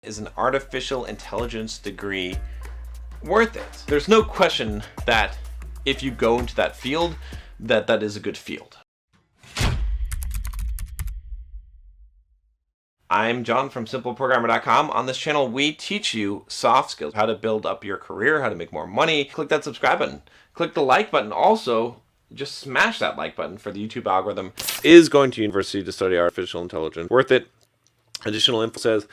Is an artificial intelligence degree worth it? There's no question that if you go into that field, that is a good field. I'm John from simpleprogrammer.com. On this channel, we teach you soft skills, how to build up your career, how to make more money. Click that subscribe button. Click the like button. Also, just smash that like button for the YouTube algorithm. Is going to university to study artificial intelligence worth it? Additional info says,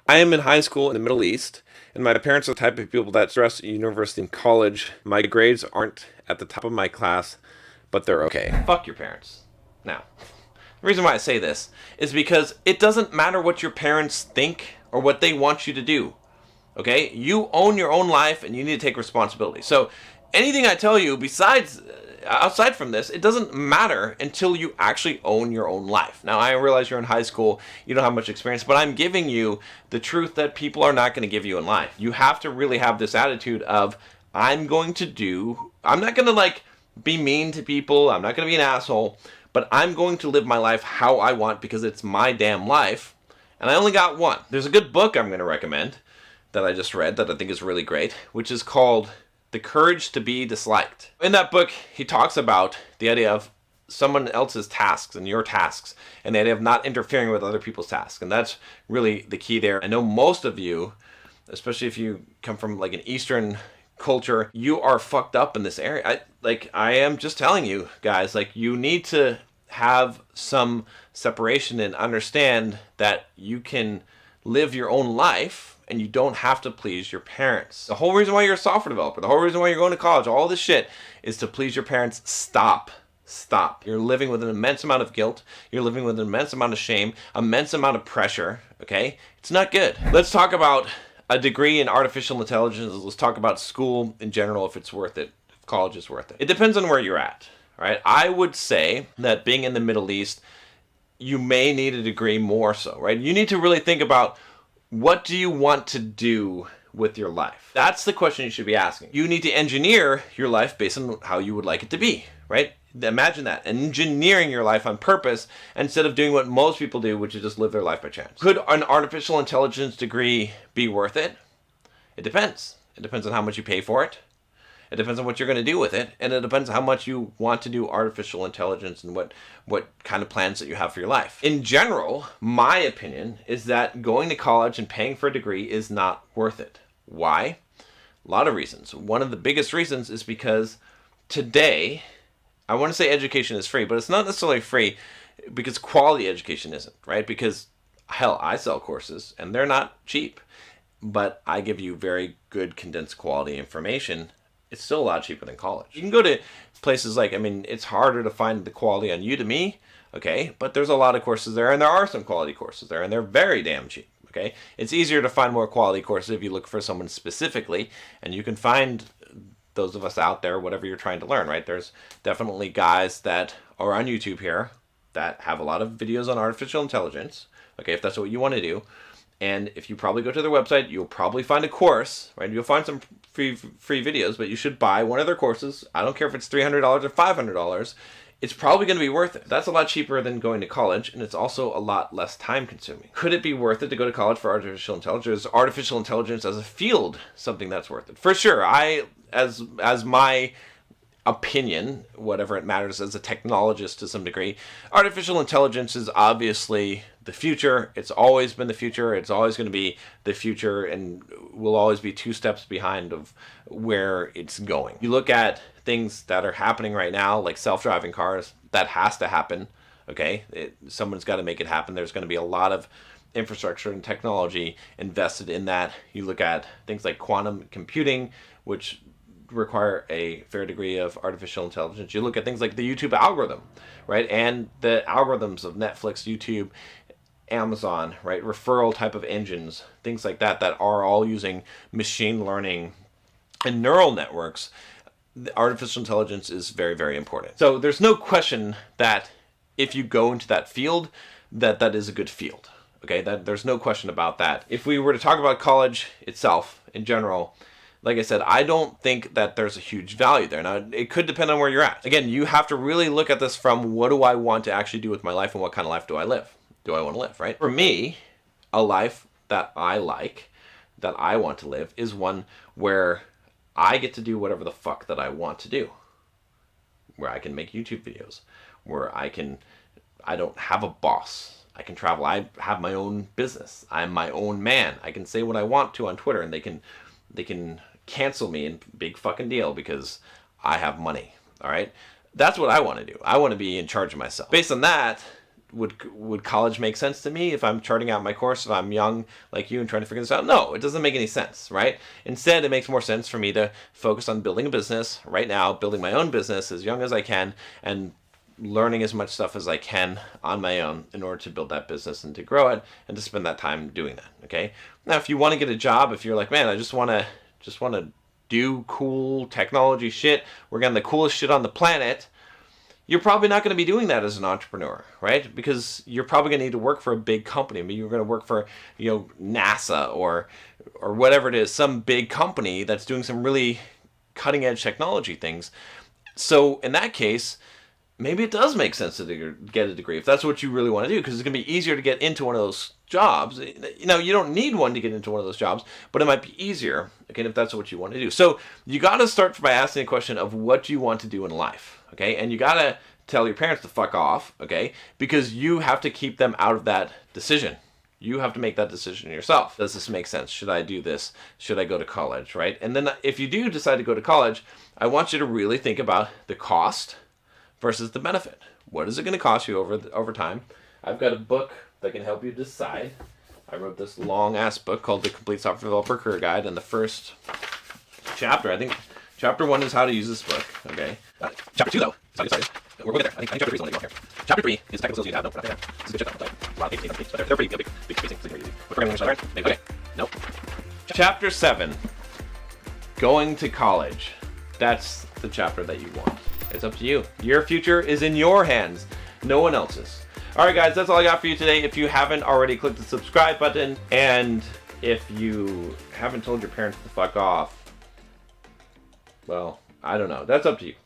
I am in high school in the Middle East, and my parents are the type of people that stress university and college. My grades aren't at the top of my class, but they're okay. Fuck your parents. Now, the reason why I say this is because it doesn't matter what your parents think or what they want you to do. Okay? You own your own life and you need to take responsibility. So anything I tell you outside from this, it doesn't matter until you actually own your own life. Now, I realize you're in high school, you don't have much experience, but I'm giving you the truth that people are not going to give you in life. You have to really have this attitude of, I'm not going to be mean to people, I'm not going to be an asshole, but I'm going to live my life how I want because it's my damn life, and I only got one. There's a good book I'm going to recommend that I just read that I think is really great, which is called The Courage to be Disliked. In that book, he talks about the idea of someone else's tasks and your tasks, and the idea of not interfering with other people's tasks. And that's really the key there. I know most of you, especially if you come from like an Eastern culture, you are fucked up in this area. I am just telling you guys, you need to have some separation and understand that you can live your own life and you don't have to please your parents. The whole reason why you're a software developer, the whole reason why you're going to college, all this shit is to please your parents. Stop. You're living with an immense amount of guilt. You're living with an immense amount of shame, immense amount of pressure, okay? It's not good. Let's talk about a degree in artificial intelligence. Let's talk about school in general, if it's worth it, if college is worth it. It depends on where you're at, right? I would say that being in the Middle East, you may need a degree more so, right? You need to really think about, what do you want to do with your life? That's the question you should be asking. You need to engineer your life based on how you would like it to be, right? Imagine that, engineering your life on purpose instead of doing what most people do, which is just live their life by chance. Could an artificial intelligence degree be worth it? It depends. It depends on how much you pay for it. It depends on what you're going to do with it, and it depends on how much you want to do artificial intelligence and what kind of plans that you have for your life. In general, my opinion is that going to college and paying for a degree is not worth it. Why? A lot of reasons. One of the biggest reasons is because today, I want to say education is free, but it's not necessarily free because quality education isn't, right? Because, hell, I sell courses, and they're not cheap, but I give you very good condensed quality information. It's still a lot cheaper than college. You can go to places it's harder to find the quality on Udemy, okay? But there's a lot of courses there, and there are some quality courses there, and they're very damn cheap, okay? It's easier to find more quality courses if you look for someone specifically, and you can find those of us out there, whatever you're trying to learn, right? There's definitely guys that are on YouTube here that have a lot of videos on artificial intelligence, okay, if that's what you want to do. And if you probably go to their website, you'll probably find a course, right? You'll find some free videos, but you should buy one of their courses. I don't care if it's $300 or $500. It's probably going to be worth it. That's a lot cheaper than going to college, and it's also a lot less time consuming. Could it be worth it to go to college for artificial intelligence? Is artificial intelligence as a field something that's worth it? For sure. As my opinion, whatever it matters, as a technologist to some degree, artificial intelligence is obviously the future. It's always been the future. It's always going to be the future, and will always be 2 steps behind of where it's going. You look at things that are happening right now, like self-driving cars, that has to happen, okay? Someone's got to make it happen. There's going to be a lot of infrastructure and technology invested in that. You look at things like quantum computing, which require a fair degree of artificial intelligence. You look at things like the YouTube algorithm, right? And the algorithms of Netflix, YouTube, Amazon, right? Referral type of engines, things like that are all using machine learning and neural networks. The artificial intelligence is very, very important. So there's no question that if you go into that field, that is a good field. Okay, there's no question about that. If we were to talk about college itself in general, like I said, I don't think that there's a huge value there. Now, it could depend on where you're at. Again, you have to really look at this from, what do I want to actually do with my life, and what kind of life do I live? Do I want to live, right? For me, a life that I like, that I want to live, is one where I get to do whatever the fuck that I want to do. Where I can make YouTube videos, where I don't have a boss. I can travel. I have my own business. I'm my own man. I can say what I want to on Twitter, and they can cancel me in big fucking deal because I have money. All right? That's what I want to do. I want to be in charge of myself. Based on that, would college make sense to me if I'm charting out my course, if I'm young like you and trying to figure this out? No, it doesn't make any sense, right? Instead, it makes more sense for me to focus on building a business right now, building my own business as young as I can, and learning as much stuff as I can on my own in order to build that business and to grow it and to spend that time doing that, okay? Now, if you want to get a job, if you're like, man, I just want to do cool technology shit, work on the coolest shit on the planet, you're probably not going to be doing that as an entrepreneur, right? Because you're probably going to need to work for a big company. I mean, you're going to work for, NASA or whatever it is, some big company that's doing some really cutting edge technology things. So in that case, maybe it does make sense to get a degree if that's what you really want to do, because it's going to be easier to get into one of those jobs. You don't need one to get into one of those jobs, but it might be easier, okay, if that's what you want to do. So you got to start by asking a question of what you want to do in life, okay? And you got to tell your parents to fuck off, okay? Because you have to keep them out of that decision. You have to make that decision yourself. Does this make sense? Should I do this? Should I go to college, right? And then if you do decide to go to college, I want you to really think about the cost versus the benefit. What is it going to cost you over time? I've got a book that can help you decide. I wrote this long-ass book called The Complete Software Developer Career Guide, and the first chapter, I think, chapter 1 is how to use this book, okay? Chapter 2, though, is how to get started. We're good there. I think chapter 3 is the one that you want here. Chapter 3 is technical skills you need to have. No, we're not there. This is good shit, though. A lot of pages, but they're pretty big spacing, so they're easy. What programming should I learn? Maybe. Okay. Nope. Chapter 7, going to college. That's the chapter that you want. It's up to you. Your future is in your hands, no one else's. All right, guys, that's all I got for you today. If you haven't already, click the subscribe button. And if you haven't told your parents to fuck off, well, I don't know. That's up to you.